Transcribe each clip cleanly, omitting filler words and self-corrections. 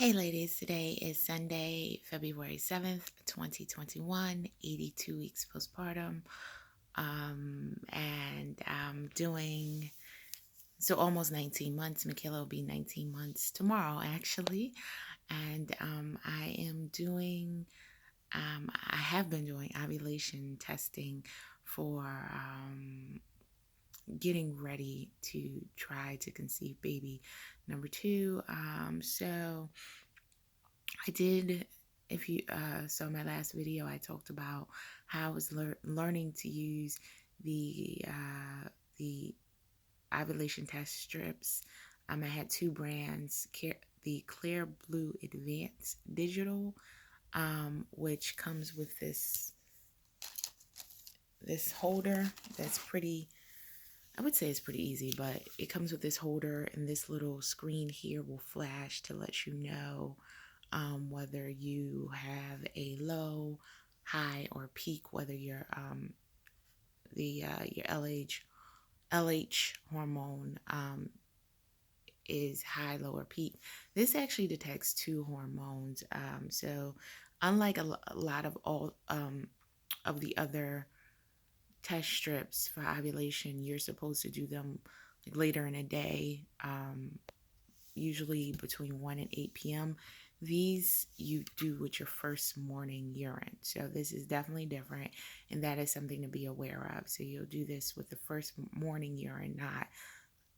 Hey ladies, today is Sunday, February 7th, 2021, 82 weeks postpartum. And I'm doing almost 19 months. Michaela will be 19 months tomorrow, actually. And I have been doing ovulation testing for getting ready to try to conceive baby number two. So I did, if you saw my last video, I talked about how I was learning to use the ovulation test strips. I had two brands, the Clear Blue Advanced Digital, which comes with this holder that's pretty. I would say it's pretty easy, but it comes with this holder, and this little screen here will flash to let you know whether you have a low, high, or peak, whether your LH hormone is high, low, or peak. This actually detects two hormones. So unlike a lot of all of the other test strips for ovulation, you're supposed to do them like later in the day, usually between 1 and 8 p.m. These you do with your first morning urine. So this is definitely different, and that is something to be aware of. So you'll do this with the first morning urine, not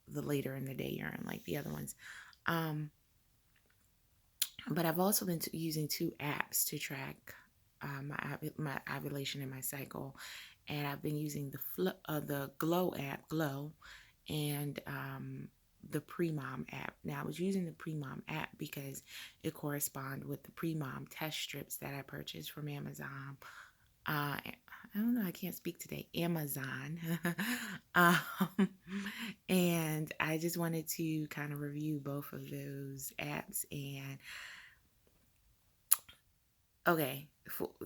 the later in the day urine like the other ones. But I've also been using two apps to track my ovulation and my cycle, and I've been using the Glow app, Glow, and the premom app. Now, I was using the premom app because it corresponded with the premom test strips that I purchased from Amazon. I don't know, I can't speak today. Amazon. um, and I just wanted to kind of review both of those apps. And okay,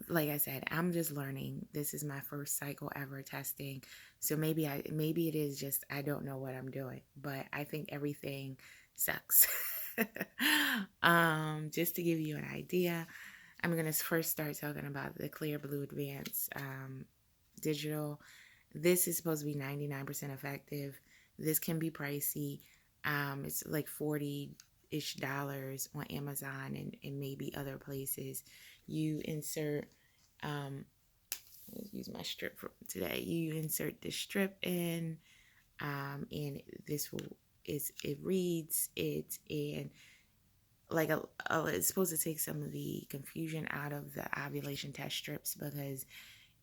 like I said, I'm just learning. This is my first cycle ever testing. So maybe it is just I don't know what I'm doing, but I think everything sucks. Just to give you an idea, I'm going to first start talking about the Clear Blue Advance digital. This is supposed to be 99% effective. This can be pricey. It's like 40-ish dollars on Amazon and maybe other places. You insert, let's use my strip for today. You insert the strip in, and this it reads it, and like it's supposed to take some of the confusion out of the ovulation test strips because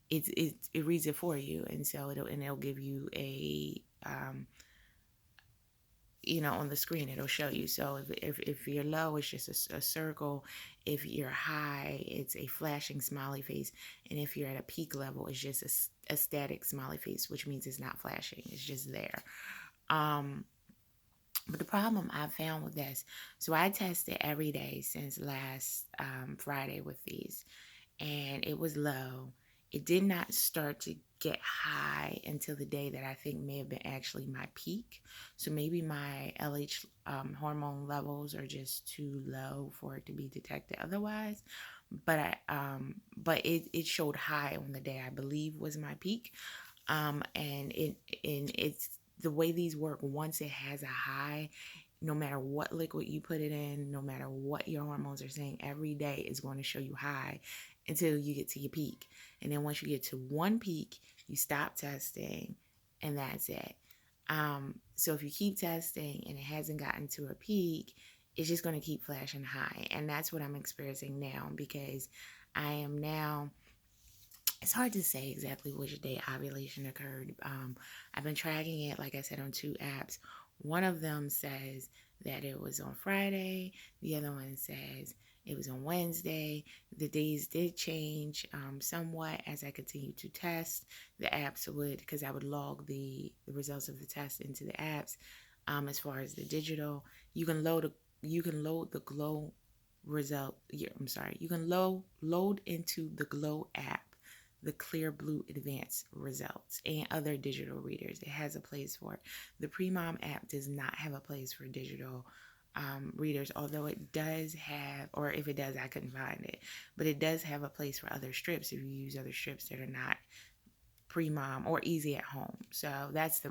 it reads it for you, and so it'll give you a on the screen it'll show you. So if you're low, it's just a circle. If you're high, it's a flashing smiley face, and if you're at a peak level, it's just a static smiley face, which means it's not flashing, it's just there. But the problem I've found with this, so I tested every day since last Friday with these, and it was low. It did not start to get high until the day that I think may have been actually my peak. So maybe my LH hormone levels are just too low for it to be detected otherwise. But it showed high on the day I believe was my peak. And it's the way these work. Once it has a high, no matter what liquid you put it in, no matter what your hormones are saying, every day is going to show you high until you get to your peak. And then once you get to one peak, you stop testing, and that's it. So if you keep testing and it hasn't gotten to a peak, it's just going to keep flashing high. And that's what I'm experiencing now, because I am now, it's hard to say exactly which day ovulation occurred. I've been tracking it, like I said, on two apps. One of them says that it was on Friday. The other one says it was on Wednesday. The days did change somewhat as I continued to test. The apps would, because I would log the results of the test into the apps. As far as the digital, you can load the Glow result. I'm sorry, you can load into the Glow app the Clear Blue Advanced results and other digital readers. It has a place for it. The Premom app does not have a place for digital readers, although it does have, or if it does, I couldn't find it, but it does have a place for other strips if you use other strips that are not premom or easy at home. So that's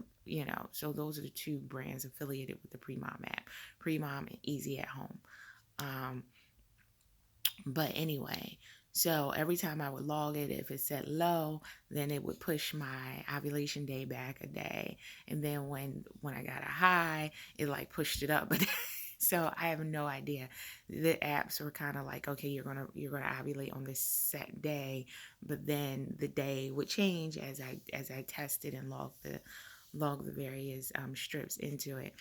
so those are the two brands affiliated with the premom app, premom and easy at home. um, but anyway, so every time I would log it, if it said low, then it would push my ovulation day back a day. And then when I got a high, it like pushed it up. But so I have no idea. The apps were kind of like, okay, you're gonna ovulate on this set day, but then the day would change as I tested and logged the various strips into it.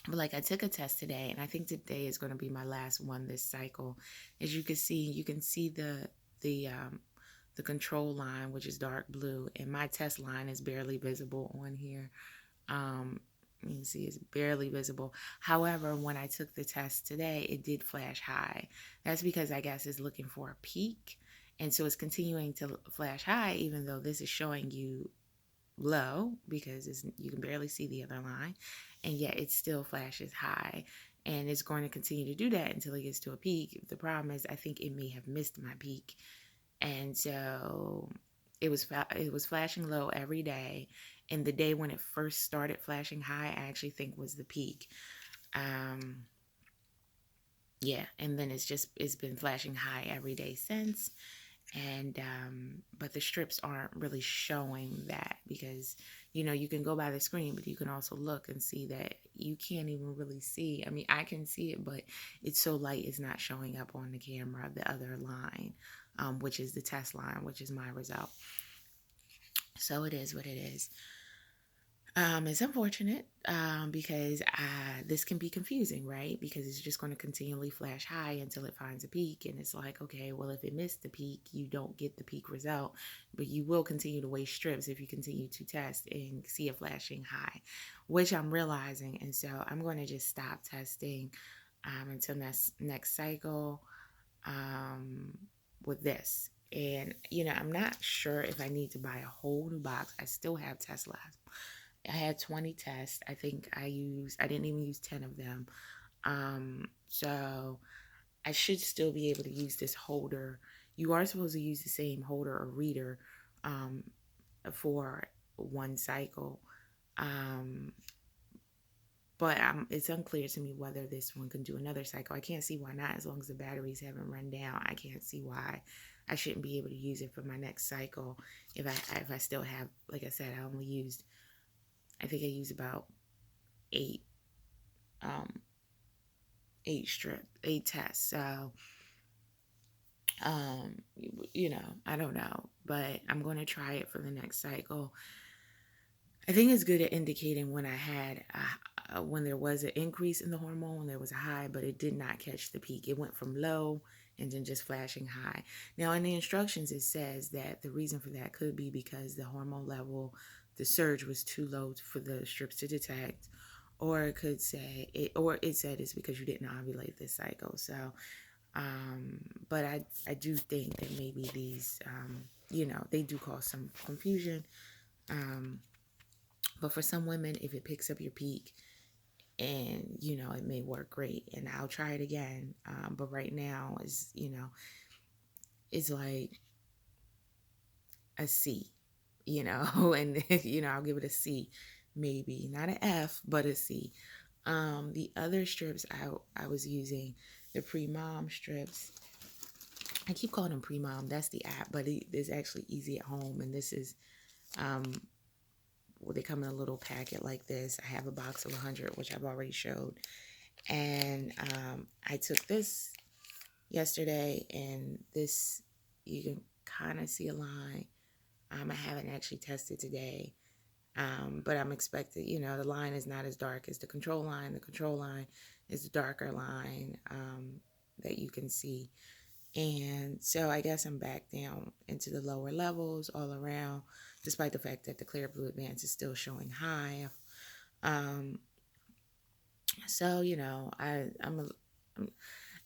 But like I took a test today, and I think today is going to be my last one this cycle. As you can see the control line, which is dark blue, and my test line is barely visible on here. Um, you can see it's barely visible. However, when I took the test today, it did flash high. That's because I guess it's looking for a peak, and so it's continuing to flash high, even though this is showing you low because you can barely see the other line, and yet it still flashes high, and it's going to continue to do that until it gets to a peak. The problem is I think it may have missed my peak, and so it was flashing low every day, and the day when it first started flashing high I actually think was the peak. um yeah, and then it's been flashing high every day since. And but the strips aren't really showing that, because you can go by the screen, but you can also look and see that you can't even really see. I mean, I can see it, but it's so light it's not showing up on the camera, the other line, which is the test line, which is my result. So it is what it is. It's unfortunate, because this can be confusing, right? Because it's just going to continually flash high until it finds a peak. And it's like, okay, well, if it missed the peak, you don't get the peak result, but you will continue to waste strips if you continue to test and see a flashing high, which I'm realizing. And so I'm going to just stop testing until next cycle with this. And, I'm not sure if I need to buy a whole new box. I still have tests left. I had 20 tests. I think I didn't even use 10 of them. So I should still be able to use this holder. You are supposed to use the same holder or reader um, for one cycle. Um, but it's unclear to me whether this one can do another cycle. I can't see why not, as long as the batteries haven't run down. I can't see why I shouldn't be able to use it for my next cycle if I still have, like I said, I think I used about eight um eight tests. So I don't know, but I'm going to try it for the next cycle. I think it's good at indicating when when there was an increase in the hormone, there was a high, but it did not catch the peak. It went from low and then just flashing high. Now, in the instructions, it says that the reason for that could be because the hormone level, the surge was too low for the strips to detect, or it said it's because you didn't ovulate this cycle. So, but I do think that maybe these, they do cause some confusion. Um, but for some women, if it picks up your peak, and it may work great, and I'll try it again. But right now is like a C, and I'll give it a C, maybe not an F, but a C. The other strips I was using, the premom strips. I keep calling them premom. That's the app, but it's actually easy at home, and this is they come in a little packet like this. I have a box of 100, which I've already showed. And I took this yesterday, and this, you can kind of see a line. I haven't actually tested today, but I'm expecting, the line is not as dark as the control line. The control line is the darker line that you can see. And so I guess I'm back down into the lower levels all around, despite the fact that the clear blue advance is still showing high. So I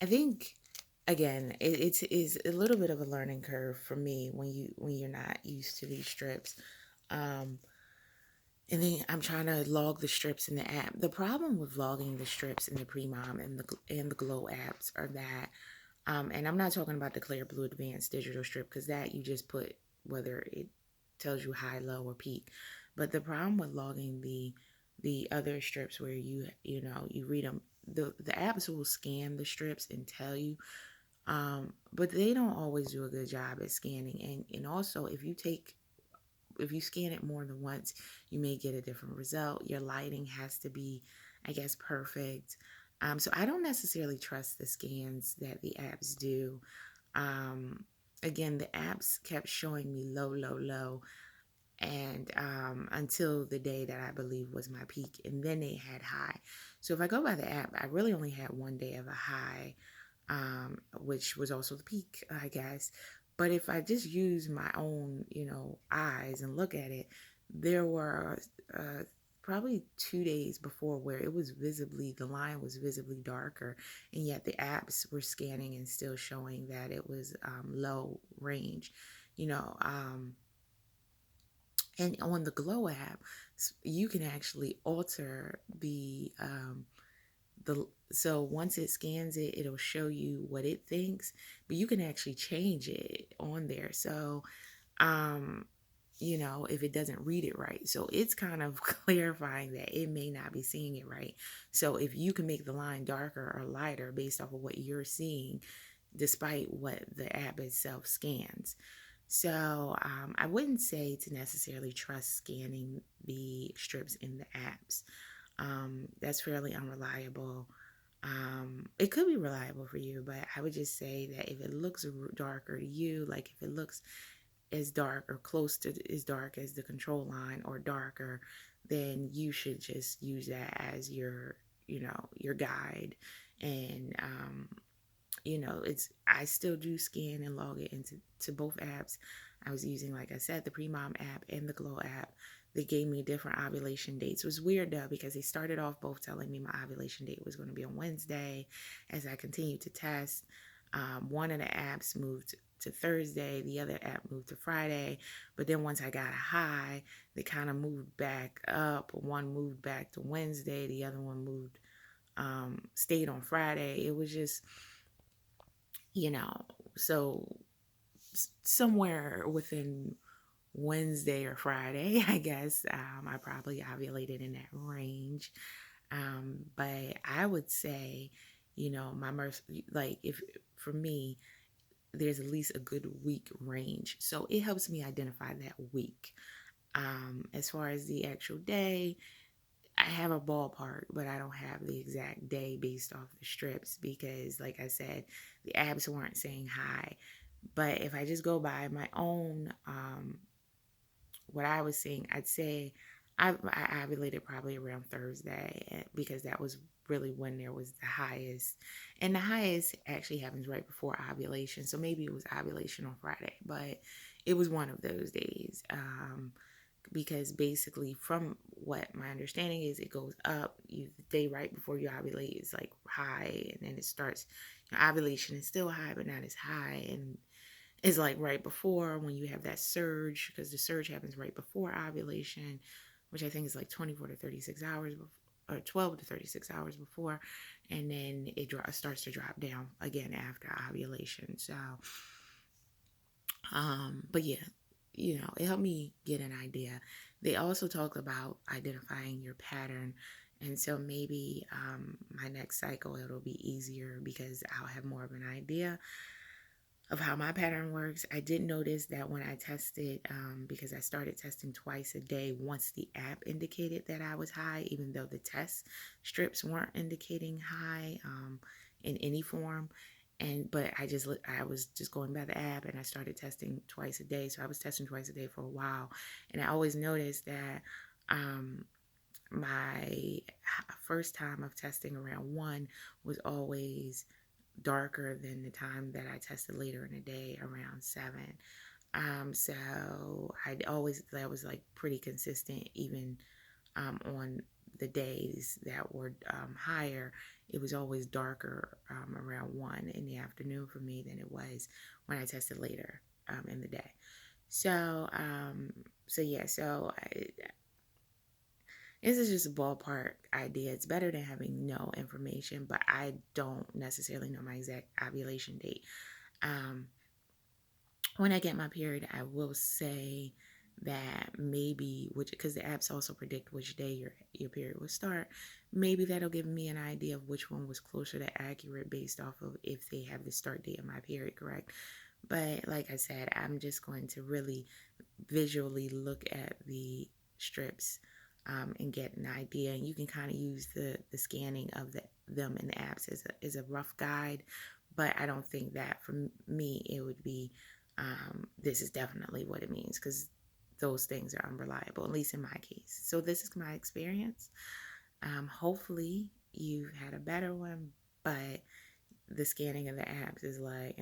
think, again, it is a little bit of a learning curve for me when you're not used to these strips. And then I'm trying to log the strips in the app. The problem with logging the strips in the Premom and the Glow apps are that, and I'm not talking about the Clear Blue Advanced Digital Strip because that you just put whether it tells you high, low, or peak. But the problem with logging the other strips where you know you read them, the apps will scan the strips and tell you, but they don't always do a good job at scanning. And also if you scan it more than once, you may get a different result. Your lighting has to be, I guess, perfect. So I don't necessarily trust the scans that the apps do. Um, Again, the apps kept showing me low, low, low, and until the day that I believe was my peak, and then they had high. So if I go by the app, I really only had one day of a high, which was also the peak, I guess. But if I just use my own, eyes and look at it, there were uh, probably 2 days before where the line was visibly darker, and yet the apps were scanning and still showing that it was low range, you know. And on the Glow app, you can actually alter the so once it scans it, it'll show you what it thinks, but you can actually change it on there. So, um, if it doesn't read it right, so it's kind of clarifying that it may not be seeing it right. So if you can make the line darker or lighter based off of what you're seeing, despite what the app itself scans. So I wouldn't say to necessarily trust scanning the strips in the apps. That's fairly unreliable. It could be reliable for you, but I would just say that if it looks darker to you, like if it looks as dark or close to as dark as the control line or darker, then you should just use that as your guide. And it's I still do scan and log it into both apps. I was using, like I said, the Premom app and the Glow app. They gave me different ovulation dates. It was weird though because they started off both telling me my ovulation date was going to be on Wednesday. As I continued to test, one of the apps moved to Thursday, the other app moved to Friday. But then once I got a high, they kind of moved back up. One moved back to Wednesday, the other one stayed on Friday. It was just, you know, so somewhere within Wednesday or Friday, I guess, I probably ovulated in that range. But I would say, my like if for me, there's at least a good week range. So it helps me identify that week. As far as the actual day, I have a ballpark, but I don't have the exact day based off the strips because, like I said, the apps weren't saying hi. But if I just go by my own, what I was seeing, I'd say I ovulated probably around Thursday because that was really when there was the highest. And the highest actually happens right before ovulation. So maybe it was ovulation on Friday, but it was one of those days. Because basically from what my understanding is, it goes up the day right before you ovulate is like high, and then it starts, ovulation is still high but not as high, and it's like right before when you have that surge, because the surge happens right before ovulation, which I think is like 24 to 36 hours before, or 12 to 36 hours before, and then it starts to drop down again after ovulation. So but yeah, it helped me get an idea. They also talked about identifying your pattern. And so maybe my next cycle, it'll be easier because I'll have more of an idea of how my pattern works. I did notice that when I tested, because I started testing twice a day once the app indicated that I was high, even though the test strips weren't indicating high in any form. But I was just going by the app, and I started testing twice a day. So I was testing twice a day for a while, and I always noticed that my first time of testing around 1 was always darker than the time that I tested later in the day around 7. So that was like pretty consistent, even on the days that were higher. It was always darker around 1 in the afternoon for me than it was when I tested later in the day. So, so yeah, so this is just a ballpark idea. It's better than having no information, but I don't necessarily know my exact ovulation date. Um, when I get my period, I will say that maybe, which because the apps also predict which day your period will start, maybe that'll give me an idea of which one was closer to accurate based off of if they have the start date of my period correct. But like I said, I'm just going to really visually look at the strips, and get an idea. And you can kind of use the scanning of them in the apps as a rough guide. But I don't think that for me it would be, this is definitely what it means, because those things are unreliable, at least in my case. So this is my experience. Hopefully you've had a better one, but the scanning of the apps is like,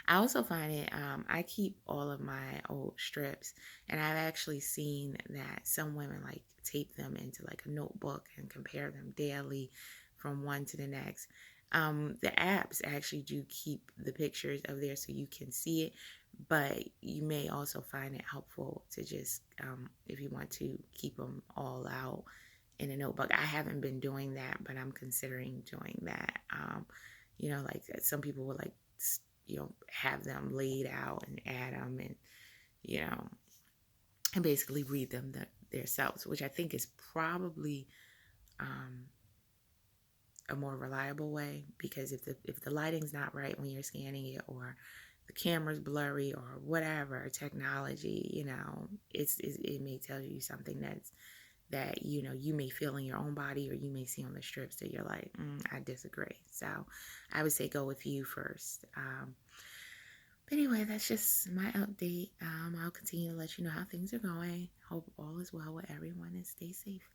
I also find it, I keep all of my old strips, and I've actually seen that some women like tape them into like a notebook and compare them daily from one to the next. The apps actually do keep the pictures of there so you can see it, but you may also find it helpful to just, if you want to keep them all out in a notebook. I haven't been doing that, but I'm considering doing that. Like some people would like, have them laid out and add them, and, you know, and basically read them themselves, which I think is probably, um, a more reliable way, because if the lighting's not right when you're scanning it, or the camera's blurry, or whatever technology, it may tell you something that you may feel in your own body, or you may see on the strips that you're like, I disagree. So I would say go with you first. But anyway, that's just my update. I'll continue to let you know how things are going. Hope all is well with everyone, and stay safe.